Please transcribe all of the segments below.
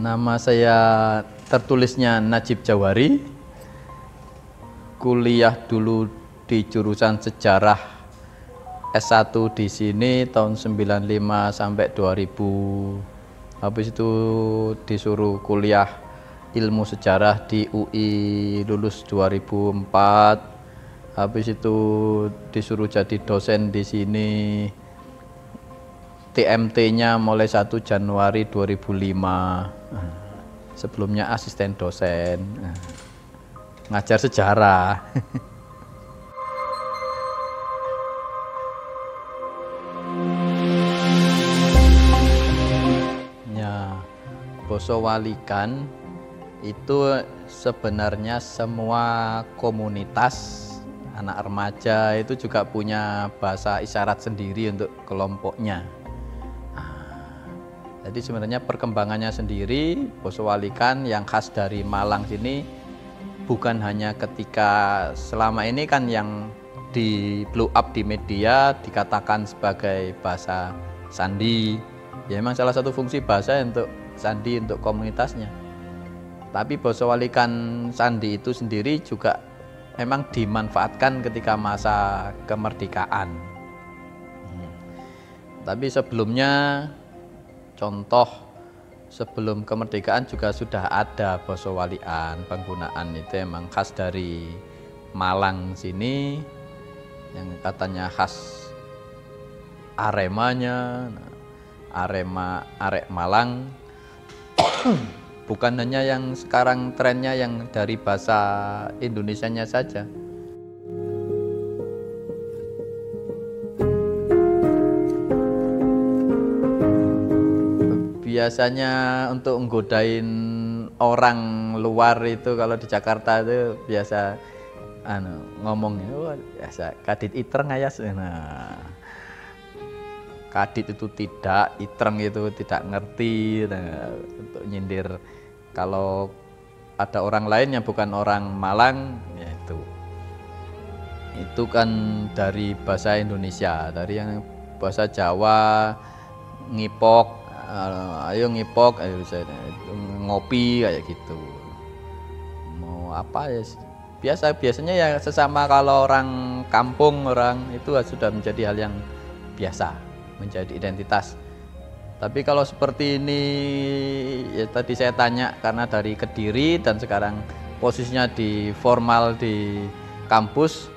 Nama saya tertulisnya Najib Jawari. Kuliah dulu di jurusan sejarah S1 di sini tahun 95 sampai 2000. Habis itu disuruh kuliah ilmu sejarah di UI, lulus 2004. Habis itu disuruh jadi dosen di sini. TMT-nya mulai 1 Januari 2005. Sebelumnya asisten dosen, ngajar sejarah. Ya, Basa Walikan itu sebenarnya semua komunitas anak remaja itu juga punya bahasa isyarat sendiri untuk kelompoknya. Jadi sebenarnya perkembangannya sendiri Basa Walikan yang khas dari Malang sini bukan hanya ketika selama ini kan yang di blow up di media dikatakan sebagai bahasa sandi. Ya memang salah satu fungsi bahasa untuk sandi untuk komunitasnya. Tapi Basa Walikan sandi itu sendiri juga memang dimanfaatkan ketika masa kemerdekaan. Tapi sebelumnya, contoh sebelum kemerdekaan juga sudah ada Basa Walikan, penggunaan itu emang khas dari Malang sini, yang katanya khas Aremanya, Arek Malang. Bukan hanya yang sekarang trennya yang dari bahasa Indonesianya saja. Biasanya untuk nggodain orang luar itu kalau di Jakarta itu biasa ngomong biasa kadit itreng ayas. Nah, kadit itu tidak, itreng itu tidak ngerti. Nah, untuk nyindir kalau ada orang lain yang bukan orang Malang, ya itu kan dari bahasa Indonesia, dari yang bahasa Jawa ngipok, ayo ngipok, ayo ngopi kayak gitu. Mau apa ya? Biasanya ya sesama kalau orang kampung orang itu sudah menjadi hal yang biasa, menjadi identitas. Tapi kalau seperti ini, ya tadi saya tanya karena dari Kediri dan sekarang posisinya di formal di kampus,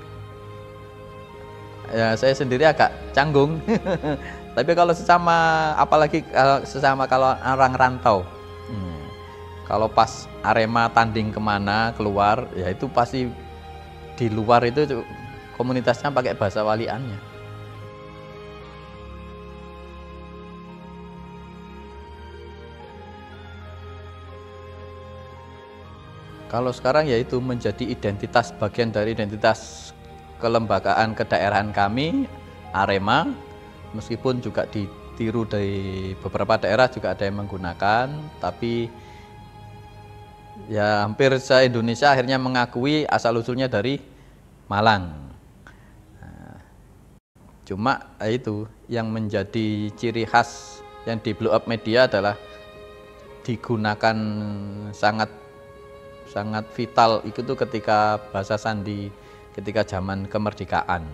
ya saya sendiri agak canggung. Tapi kalau sesama, apalagi sesama kalau orang rantau, kalau pas Arema tanding kemana keluar, ya itu pasti di luar itu komunitasnya pakai bahasa waliannya. Kalau sekarang ya itu menjadi identitas, bagian dari identitas kelembagaan kedaerahan kami, Arema, meskipun juga ditiru dari beberapa daerah juga ada yang menggunakan, tapi ya hampir se-Indonesia akhirnya mengakui asal-usulnya dari Malang. Nah, cuma itu yang menjadi ciri khas yang di blow up media adalah digunakan sangat vital itu tuh ketika bahasa sandi ketika zaman kemerdekaan.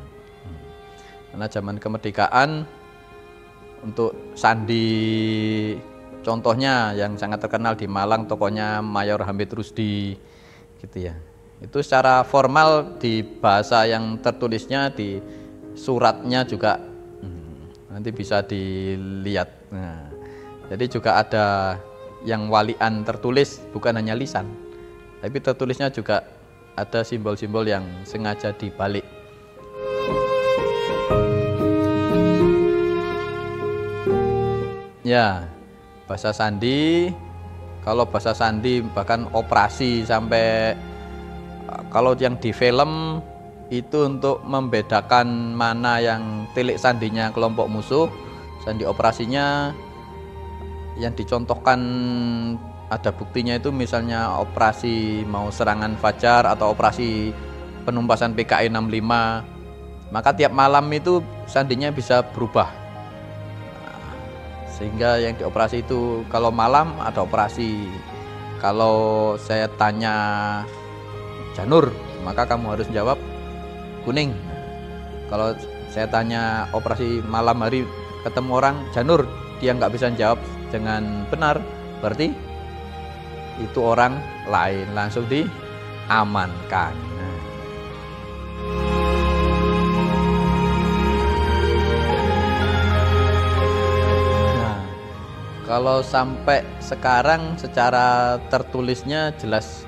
Karena zaman kemerdekaan untuk sandi contohnya yang sangat terkenal di Malang tokohnya Mayor Hamid Rusdi gitu ya. Itu secara formal di bahasa yang tertulisnya di suratnya juga nanti bisa dilihat. Nah, jadi juga ada yang walian tertulis bukan hanya lisan. Tapi tertulisnya juga ada simbol-simbol yang sengaja dibalik. Ya, bahasa sandi, kalau bahasa sandi bahkan operasi sampai kalau yang di film itu untuk membedakan mana yang tilik sandinya kelompok musuh, sandi operasinya yang dicontohkan ada buktinya itu misalnya operasi mau serangan Fajar atau operasi penumpasan PKI 65, maka tiap malam itu sandinya bisa berubah. Sehingga yang dioperasi itu kalau malam ada operasi. Kalau saya tanya janur, maka kamu harus jawab kuning. Kalau saya tanya operasi malam hari ketemu orang janur, dia nggak bisa jawab dengan benar, berarti itu orang lain, langsung diamankan. Nah, kalau sampai sekarang secara tertulisnya jelas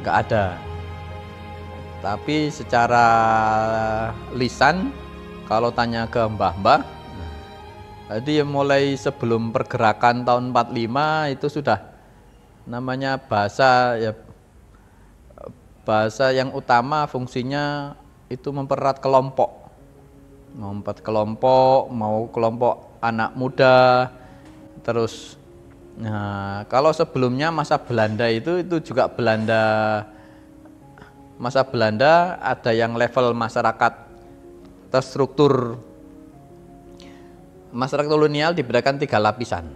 nggak ada. Tapi secara lisan, kalau tanya ke mbah-mbah, jadi mulai sebelum pergerakan tahun 45 itu sudah namanya bahasa ya, bahasa yang utama fungsinya itu mempererat kelompok. Mau kelompok anak muda, terus nah, kalau sebelumnya masa Belanda itu juga masa Belanda ada yang level masyarakat terstruktur. Masyarakat kolonial dibedakan 3 lapisan.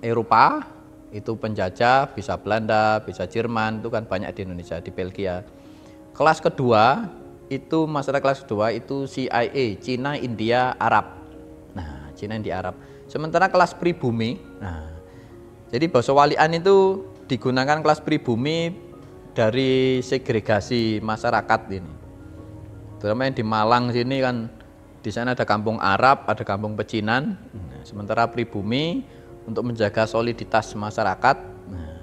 Eropa itu penjajah, bisa Belanda, bisa Jerman, itu kan banyak di Indonesia, di Belgia. Kelas kedua itu masyarakat kelas kedua itu CIA, Cina, India, Arab. Nah, Cina, India, Arab. Sementara kelas pribumi, nah, jadi bahasa walian itu digunakan kelas pribumi dari segregasi masyarakat ini. Terutama yang di Malang sini kan, di sana ada kampung Arab, ada kampung pecinan. Nah, sementara pribumi untuk menjaga soliditas masyarakat, nah,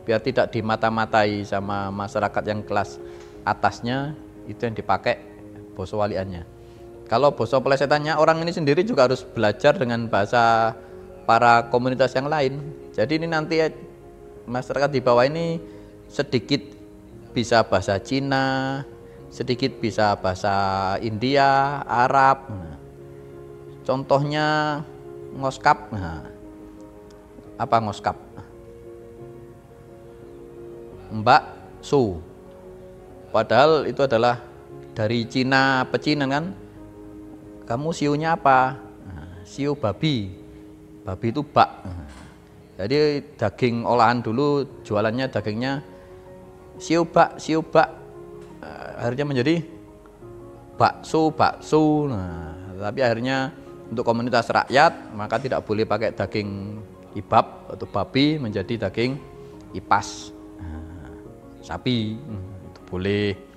biar tidak dimata-matai sama masyarakat yang kelas atasnya, itu yang dipakai basa waliannya. Kalau basa plesetannya, orang ini sendiri juga harus belajar dengan bahasa para komunitas yang lain. Jadi ini nanti masyarakat di bawah ini sedikit bisa bahasa Cina, sedikit bisa bahasa India, Arab. Nah, contohnya ngoskap. Nah, apa ngoskap? Mbak Su. Padahal itu adalah dari Cina, pecinan kan. Kamu siunya apa? Nah, siu babi. Babi itu bak. Nah, jadi daging olahan dulu jualannya dagingnya siu bak. Akhirnya menjadi bakso. Nah, tapi akhirnya untuk komunitas rakyat maka tidak boleh pakai daging ibab atau babi, menjadi daging ipas. Nah, sapi itu boleh.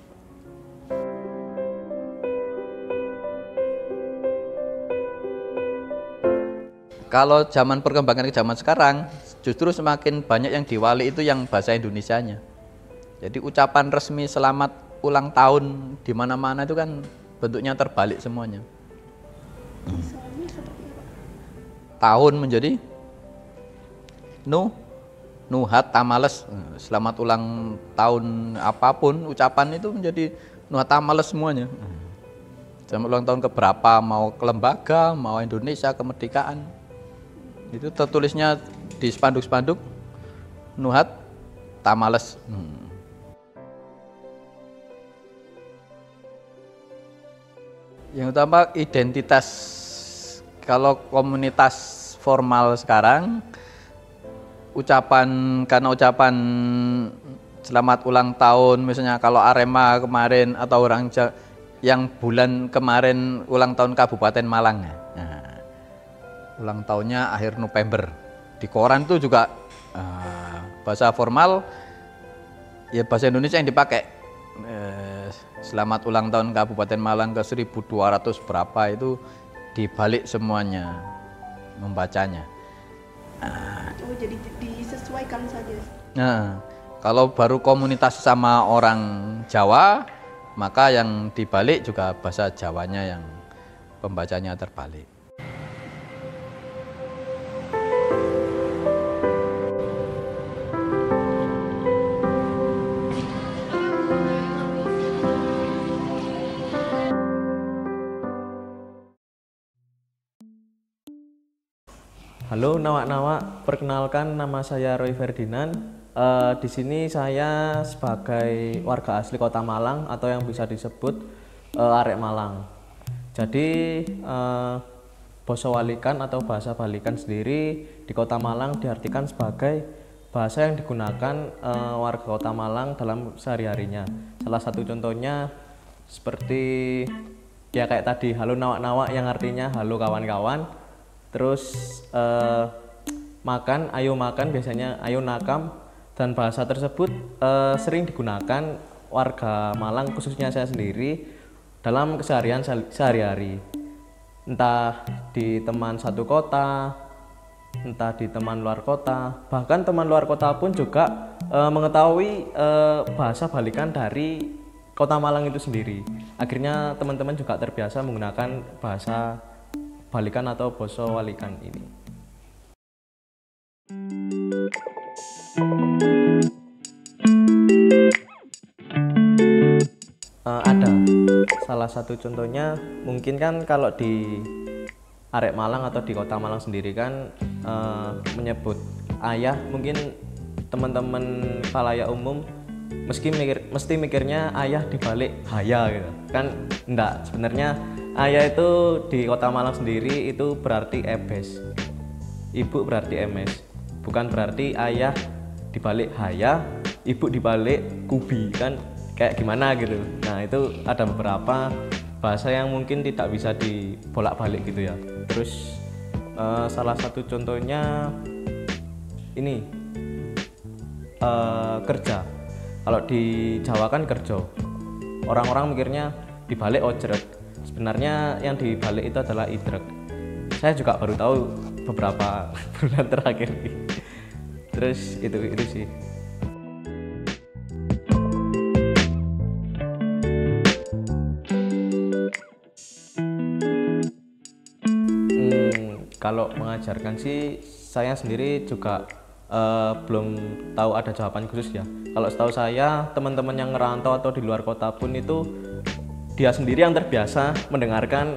Kalau zaman perkembangan ke zaman sekarang, justru semakin banyak yang diwali itu yang bahasa Indonesianya. Jadi ucapan resmi selamat ulang tahun di mana-mana itu kan bentuknya terbalik semuanya. Tahun menjadi Nuhat Tamales. Selamat ulang tahun apapun ucapan itu menjadi Nuhat Tamales semuanya. Selamat ulang tahun keberapa, mau ke lembaga, mau Indonesia kemerdekaan, itu tertulisnya di spanduk-spanduk Nuhat Tamales. Yang utama identitas. Kalau komunitas formal sekarang, karena ucapan selamat ulang tahun, misalnya kalau Arema kemarin atau orang yang bulan kemarin ulang tahun Kabupaten Malang, nah, ulang tahunnya akhir November, di koran itu juga bahasa formal, ya bahasa Indonesia yang dipakai. Selamat ulang tahun Kabupaten Malang ke 1200 berapa, itu dibalik semuanya membacanya. Oh, jadi disesuaikan saja. Nah, kalau baru komunitas sama orang Jawa, maka yang dibalik juga bahasa Jawanya yang pembacanya terbalik. Halo nawak-nawak, perkenalkan nama saya Roy Ferdinand. Di sini saya sebagai warga asli Kota Malang atau yang bisa disebut arek Malang. Jadi Basa Walikan atau bahasa Balikan sendiri di Kota Malang diartikan sebagai bahasa yang digunakan warga Kota Malang dalam sehari-harinya. Salah satu contohnya seperti ya kayak tadi, halo nawak-nawak yang artinya halo kawan-kawan. Terus makan, ayo makan biasanya ayo nakam, dan bahasa tersebut sering digunakan warga Malang khususnya saya sendiri dalam keseharian sehari-hari. Entah di teman satu kota, entah di teman luar kota, bahkan teman luar kota pun juga mengetahui bahasa Balikan dari Kota Malang itu sendiri. Akhirnya teman-teman juga terbiasa menggunakan bahasa Balikan atau basa Walikan ini. Ada salah satu contohnya, mungkin kan kalau di Arek Malang atau di Kota Malang sendiri kan menyebut ayah, mungkin teman-teman khalayak umum mesti mikirnya ayah dibalik haya gitu kan. Enggak, sebenarnya ayah itu di Kota Malang sendiri itu berarti ebes, ibu berarti emes, bukan berarti ayah dibalik haya, ibu dibalik kubi kan, kayak gimana gitu. Nah itu ada beberapa bahasa yang mungkin tidak bisa dibolak-balik gitu ya. Terus salah satu contohnya ini kerja. Kalau di Jawa kan kerja, orang-orang mikirnya dibalik ojrek, sebenarnya yang dibalik itu adalah idrek. Saya juga baru tahu beberapa bulan terakhir ini. Terus itu sih. Kalau mengajarkan sih saya sendiri juga belum tahu ada jawaban khusus ya. Kalau setahu saya teman-teman yang ngerantau atau di luar kota pun itu dia sendiri yang terbiasa mendengarkan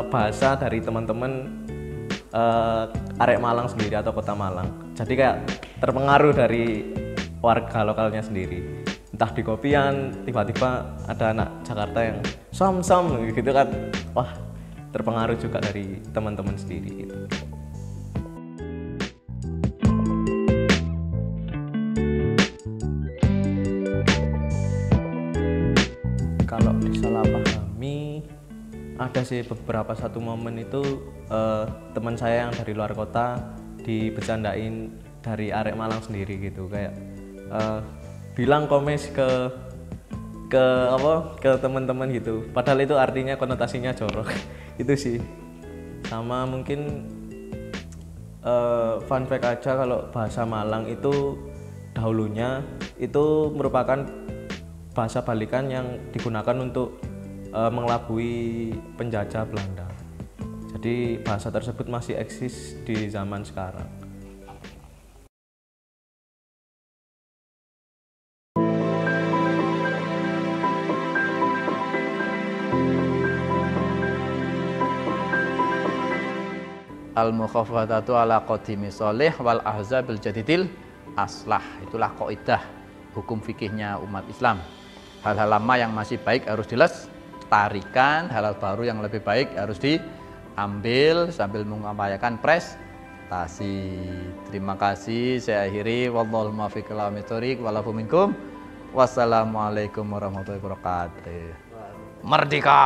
bahasa dari teman-teman Arek Malang sendiri atau Kota Malang. Jadi kayak terpengaruh dari warga lokalnya sendiri. Entah di kopian tiba-tiba ada anak Jakarta yang som gitu kan. Wah, terpengaruh juga dari teman-teman sendiri gitu. Kalau disalahpahami, ada sih beberapa satu momen itu teman saya yang dari luar kota dibecandain dari Arek Malang sendiri gitu, kayak bilang komes ke teman-teman gitu, padahal itu artinya konotasinya jorok. Itu sih. Sama mungkin fun fact aja, kalau bahasa Malang itu dahulunya itu merupakan bahasa Balikan yang digunakan untuk mengelabui penjajah Belanda. Jadi bahasa tersebut masih eksis di zaman sekarang. Al-mukhafatatu ala qadimi sholih wal ahzabil jadidil aslah. Itulah kaidah hukum fikihnya umat Islam. Hal-hal lama yang masih baik harus dilestarikan, hal-hal baru yang lebih baik harus diambil sambil mengupayakan prestasi. Terima kasih, saya akhiri. Wallahul muwaffiq ila aqwamit thoriq walafu minkum. Wassalamualaikum warahmatullahi wabarakatuh. Merdeka.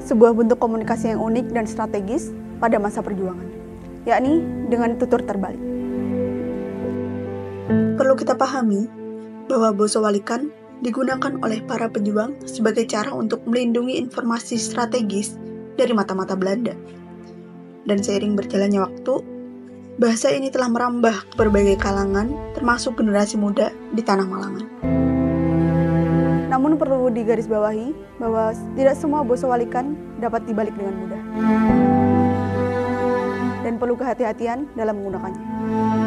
Sebuah bentuk komunikasi yang unik dan strategis pada masa perjuangan, yakni dengan tutur terbalik. Perlu kita pahami bahwa basa Walikan digunakan oleh para pejuang sebagai cara untuk melindungi informasi strategis dari mata-mata Belanda. Dan seiring berjalannya waktu, bahasa ini telah merambah ke berbagai kalangan, termasuk generasi muda di Tanah Malangan. Namun perlu digarisbawahi bahwa tidak semua basa walikan dapat dibalik dengan mudah. Dan perlu kehati-hatian dalam menggunakannya.